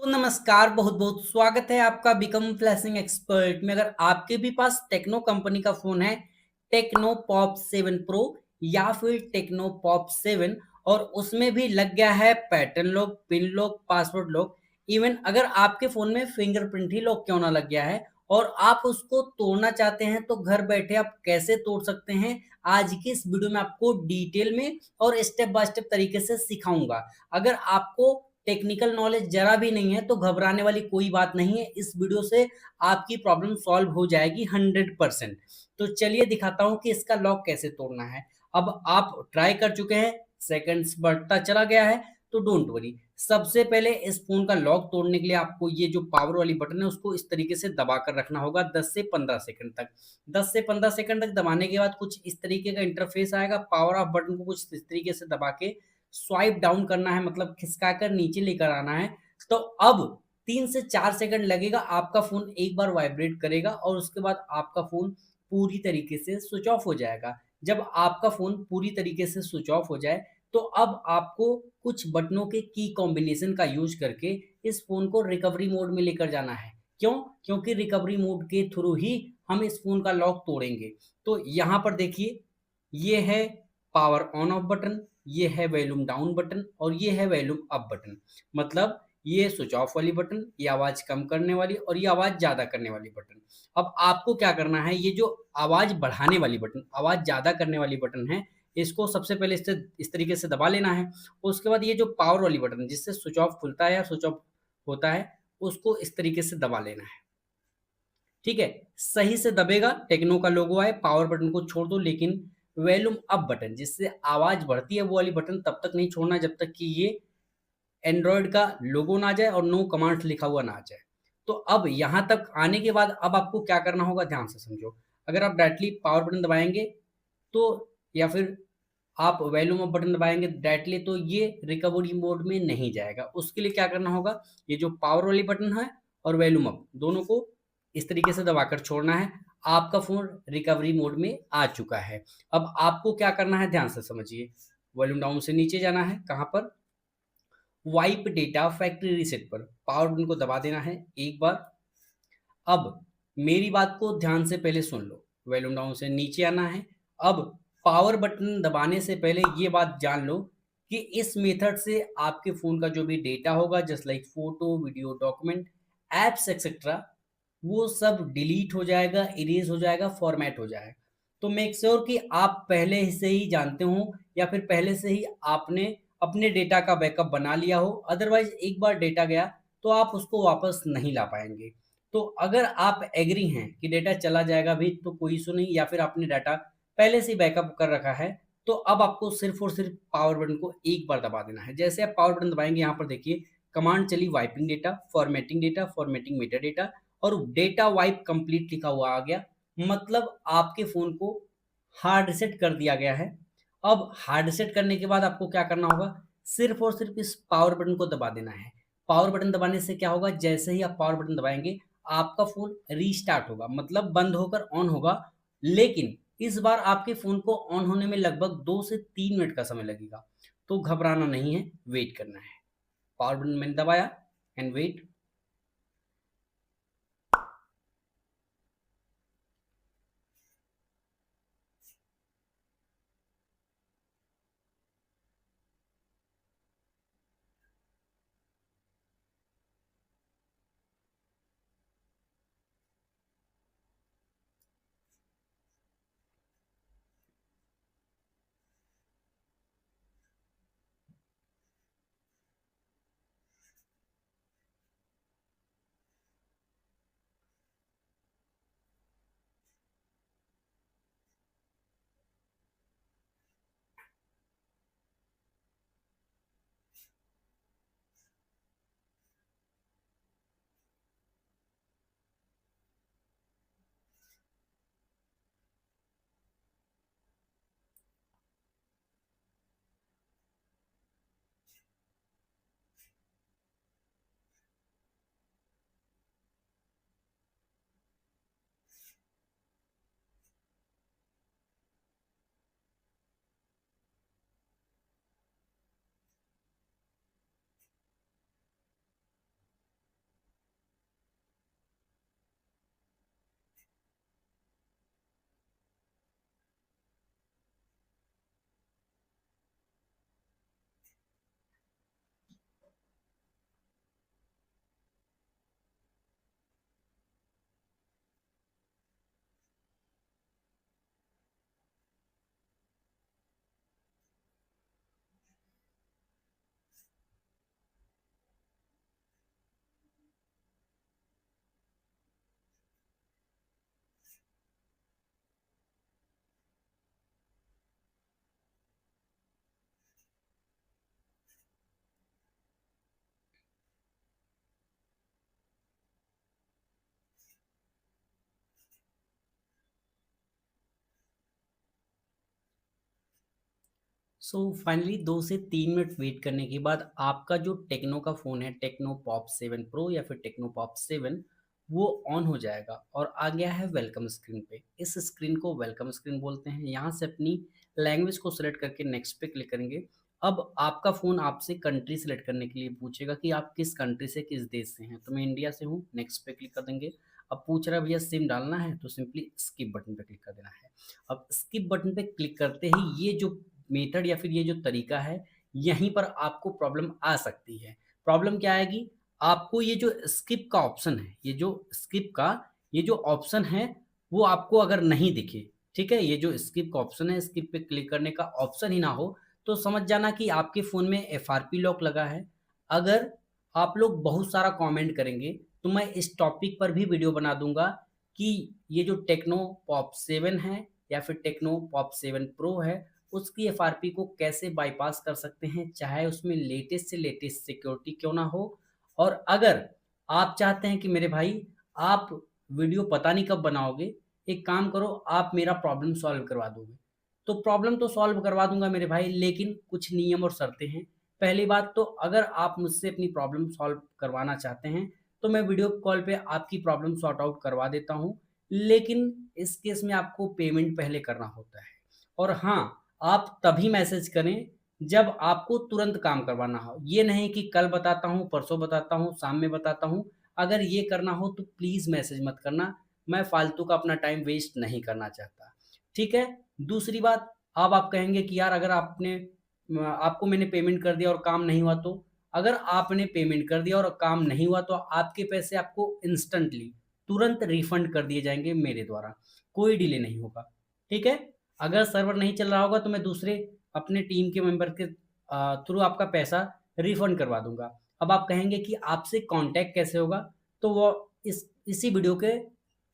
तो नमस्कार, बहुत बहुत स्वागत है आपका बिकम फ्लैशिंग एक्सपर्ट में। अगर आपके भी पास टेक्नो कंपनी का फोन है, टेक्नो पॉप 7 प्रो या फिर टेक्नो पॉप 7, और उसमें भी लग गया है pattern lock, pin lock, password lock, even अगर आपके फोन में फिंगरप्रिंट ही लॉक क्यों ना लग गया है और आप उसको तोड़ना चाहते हैं, तो घर बैठे आप कैसे तोड़ सकते हैं, आज की इस वीडियो में आपको डिटेल में और स्टेप बाय स्टेप तरीके से सिखाऊंगा। अगर आपको टेक्निकल नॉलेज जरा भी नहीं है तो घबराने वाली कोई बात नहीं है, इस वीडियो से आपकी प्रॉब्लम सॉल्व हो जाएगी 100%। तो चलिए दिखाता हूं कि इसका लॉक कैसे तोड़ना है। अब आप ट्राई कर चुके हैं, सेकंड्स बढ़ता चला गया है, तो डोंट वरी। सबसे पहले इस फोन का लॉक तोड़ने के लिए आपको ये जो पावर वाली बटन है उसको इस तरीके से दबा कर रखना होगा 10 से 15 सेकंड तक। 10 से 15 सेकंड तक दबाने के बाद कुछ इस तरीके का इंटरफेस आएगा। पावर ऑफ बटन को कुछ इस तरीके से दबा के स्वाइप डाउन करना है, मतलब खिसका कर नीचे लेकर आना है। तो अब 3 से 4 सेकंड लगेगा, आपका फोन एक बार वाइब्रेट करेगा और उसके बाद आपका फोन पूरी तरीके से स्विच ऑफ हो जाएगा। जब आपका फोन पूरी तरीके से स्विच ऑफ हो जाए, तो अब आपको कुछ बटनों के की कॉम्बिनेशन का यूज करके इस फोन को रिकवरी मोड में लेकर जाना है। क्यों? क्योंकि रिकवरी मोड के थ्रू ही हम इस फोन का लॉक तोड़ेंगे। तो यहाँ पर देखिए, ये है पावर ऑन ऑफ बटन, ये है वॉल्यूम डाउन बटन और ये है वॉल्यूम अप बटन। मतलब ये स्विच ऑफ वाली बटन, ये आवाज कम करने वाली और ये आवाज ज्यादा करने वाली बटन। अब आपको क्या करना है, ये जो आवाज बढ़ाने वाली बटन, आवाज ज्यादा करने वाली बटन है, इसको सबसे पहले इस तरीके से दबा लेना है। उसके बाद ये जो पावर वाली बटन जिससे स्विच ऑफ खुलता है या स्विच ऑफ होता है, उसको इस तरीके से दबा लेना है। ठीक है, सही से दबेगा, टेक्नो का लोगो आए, पावर बटन को छोड़ दो, लेकिन वॉल्यूम अप बटन जिससे आवाज बढ़ती है वो वाली बटन तब तक नहीं छोड़ना जब तक कि ये एंड्रॉयड का लोगो ना आ जाए और नो कमांड लिखा हुआ ना आ जाए। तो अब यहां तक आने के बाद अब आपको क्या करना होगा, ध्यान से समझो। अगर आप डायरेक्टली पावर बटन दबाएंगे तो, या फिर आप वॉल्यूम अप बटन दबाएंगे डायरेक्टली, तो ये रिकवरी मोड में नहीं जाएगा। उसके लिए क्या करना होगा, ये जो पावर वाली बटन है और वॉल्यूम अप दोनों को इस तरीके से दबाकर छोड़ना है। आपका फोन रिकवरी मोड में आ चुका है। अब आपको क्या करना है, ध्यान से समझिए। वॉल्यूम डाउन से नीचे जाना है, कहां पर, वाइप डेटा फैक्ट्री रीसेट पर पावर बटन को दबा देना है एक बार। अब मेरी बात को ध्यान से पहले सुन लो, वॉल्यूम डाउन से नीचे आना है। अब पावर बटन दबाने से पहले ये बात जान लो कि इस मेथड से आपके फोन का जो भी डेटा होगा, just like photo, video, document, apps etcetera, वो सब डिलीट हो जाएगा, इरेज हो जाएगा, फॉर्मेट हो जाएगा। तो मेक श्योर कि आप पहले से ही जानते हो या फिर पहले से ही आपने अपने डेटा का बैकअप बना लिया हो। अदरवाइज एक बार डेटा गया तो आप उसको वापस नहीं ला पाएंगे। तो अगर आप एग्री हैं कि डेटा चला जाएगा भी तो कोई इशू नहीं, या फिर आपने डाटा पहले से बैकअप कर रखा है, तो अब आपको सिर्फ और सिर्फ पावर बटन को एक बार दबा देना है। जैसे आप पावर बटन दबाएंगे, यहाँ पर देखिए कमांड चली, wiping data, formatting Meta data, और डेटा वाइप कंप्लीट लिखा हुआ आ गया। मतलब आपके फोन को हार्ड रिसेट कर दिया गया है। अब हार्ड रिसेट करने के बाद आपको क्या करना होगा, सिर्फ और सिर्फ इस पावर बटन को दबा देना है। पावर बटन दबाने से क्या होगा, जैसे ही आप पावर बटन दबाएंगे आपका फोन रीस्टार्ट होगा, मतलब बंद होकर ऑन होगा। लेकिन इस बार आपके फोन को ऑन होने में लगभग 2 से 3 मिनट का समय लगेगा। तो घबराना नहीं है, वेट करना है। पावर बटन मैंने दबाया एंड वेट। सो फाइनली 2 से 3 मिनट वेट करने के बाद आपका जो टेक्नो का फ़ोन है, टेक्नो पॉप 7 प्रो या फिर टेक्नो पॉप 7, वो ऑन हो जाएगा और आ गया है वेलकम स्क्रीन पे। इस स्क्रीन को वेलकम स्क्रीन बोलते हैं। यहाँ से अपनी लैंग्वेज को सेलेक्ट करके नेक्स्ट पे क्लिक करेंगे। अब आपका फ़ोन आपसे कंट्री सेलेक्ट करने के लिए पूछेगा कि आप किस कंट्री से, किस देश से हैं। तो मैं इंडिया से हूँ, नेक्स्ट पे क्लिक कर देंगे। अब पूछ रहा है भैया सिम डालना है, तो सिंपली स्किप बटन पे क्लिक कर देना है। अब स्किप बटन पे क्लिक करते ही ये जो मेथड या फिर ये जो तरीका है, यहीं पर आपको प्रॉब्लम आ सकती है। प्रॉब्लम क्या आएगी? आपको ये जो स्किप का ऑप्शन है, ये जो ऑप्शन है, वो आपको अगर नहीं दिखे, ठीक है? ये जो स्किप का ऑप्शन है, स्किप पे क्लिक करने का ऑप्शन ही ना हो, तो समझ जाना कि आपके फ़ोन में एफआरपी लॉक लगा है। अगर आप लोग बहुत सारा कमेंट करेंगे, तो मैं इस टॉपिक पर भी वीडियो बना दूँगा कि ये जो टेक्नो पॉप 7 है या फिर टेक्नो पॉप 7 प्रो है, उसकी एफआरपी को कैसे बाईपास कर सकते हैं, चाहे उसमें लेटेस्ट से लेटेस्ट सिक्योरिटी क्यों ना हो। और अगर आप चाहते हैं कि मेरे भाई आप वीडियो पता नहीं कब बनाओगे, एक काम करो आप मेरा प्रॉब्लम सॉल्व करवा दोगे। तो प्रॉब्लम तो सॉल्व करवा दूँगा मेरे भाई, लेकिन कुछ नियम और शर्तें हैं। पहली बात तो अगर आप मुझसे अपनी प्रॉब्लम सॉल्व करवाना चाहते हैं, तो मैं वीडियो कॉल पे आपकी प्रॉब्लम सॉर्ट आउट करवा देता हूँ। लेकिन इस केस में आपको पेमेंट पहले करना होता है। और हाँ, आप तभी मैसेज करें जब आपको तुरंत काम करवाना हो। ये नहीं कि कल बताता हूँ, परसों बताता हूँ, शाम में बताता हूँ। अगर ये करना हो तो प्लीज़ मैसेज मत करना। मैं फालतू का अपना टाइम वेस्ट नहीं करना चाहता। ठीक है? दूसरी बात, अब आप कहेंगे कि यार अगर आपको मैंने पेमेंट कर दिया और काम नहीं हुआ तो? अगर आपने पेमेंट कर दिया और काम नहीं हुआ तो आपके पैसे आपको इंस्टेंटली तुरंत रिफंड कर दिए जाएँगे मेरे द्वारा। कोई डिले नहीं होगा। ठीक है? अगर सर्वर नहीं चल रहा होगा तो मैं दूसरे अपने टीम के मेंबर के थ्रू आपका पैसा रिफंड करवा दूँगा। अब आप कहेंगे कि आपसे कॉन्टैक्ट कैसे होगा? तो वो इसी वीडियो के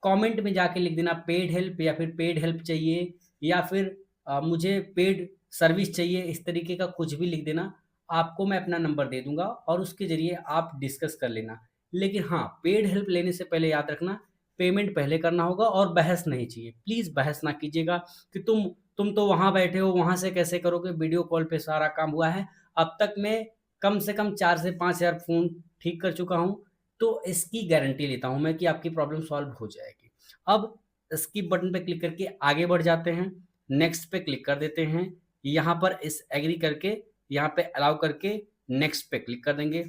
कमेंट में जाके लिख देना पेड हेल्प या फिर पेड हेल्प चाहिए या फिर मुझे पेड सर्विस चाहिए, इस तरीके का कुछ भी लिख देना। आपको मैं अपना नंबर दे दूँगा और उसके ज़रिए आप डिस्कस कर लेना। लेकिन हाँ, पेड हेल्प लेने से पहले याद रखना पेमेंट पहले करना होगा और बहस नहीं चाहिए। प्लीज़ बहस ना कीजिएगा कि तुम तो वहाँ बैठे हो, वहाँ से कैसे करोगे? वीडियो कॉल पे सारा काम हुआ है। अब तक मैं कम से कम 4 से 5,000 फ़ोन ठीक कर चुका हूँ, तो इसकी गारंटी लेता हूँ मैं कि आपकी प्रॉब्लम सॉल्व हो जाएगी। अब स्किप बटन पे क्लिक करके आगे बढ़ जाते हैं, नेक्स्ट पे क्लिक कर देते हैं। यहाँ पर इस एग्री करके, यहाँ पे अलाउ करके नेक्स्ट पे क्लिक कर देंगे।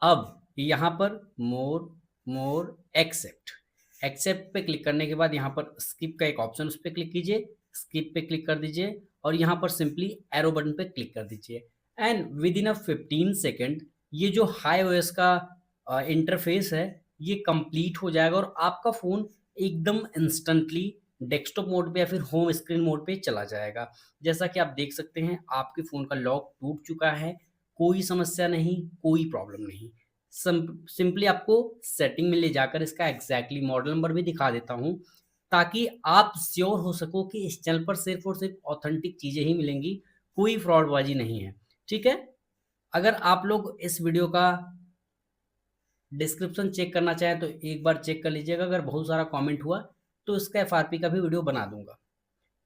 अब यहाँ पर मोर एक्सेप्ट एक्सेप्ट पे क्लिक करने के बाद यहाँ पर स्किप का एक ऑप्शन उस पे क्लिक कीजिए, स्किप पे क्लिक कर दीजिए और यहाँ पर सिंपली एरो बटन पे क्लिक कर दीजिए and with in a 15 second ये जो हाई ओएस का इंटरफेस है ये कंप्लीट हो जाएगा और आपका फ़ोन एकदम इंस्टेंटली डेस्कटॉप मोड पे या फिर होम स्क्रीन मोड पे चला जाएगा। जैसा कि आप देख सकते हैं आपके फ़ोन का लॉक टूट चुका है, कोई समस्या नहीं, कोई प्रॉब्लम नहीं। सिंपली आपको सेटिंग में ले जाकर इसका एग्जैक्टली मॉडल नंबर भी दिखा देता हूँ, ताकि आप श्योर हो सको कि इस चैनल पर सिर्फ़ और सिर्फ़ ऑथेंटिक चीज़ें ही मिलेंगी, कोई फ्रॉडबाज़ी नहीं है। ठीक है? अगर आप लोग इस वीडियो का डिस्क्रिप्शन चेक करना चाहें तो एक बार चेक कर लीजिएगा, अगर बहुत सारा कमेंट हुआ तो इसका एफआरपी का भी वीडियो बना दूँगा।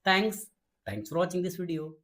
Thanks thanks for watching this video.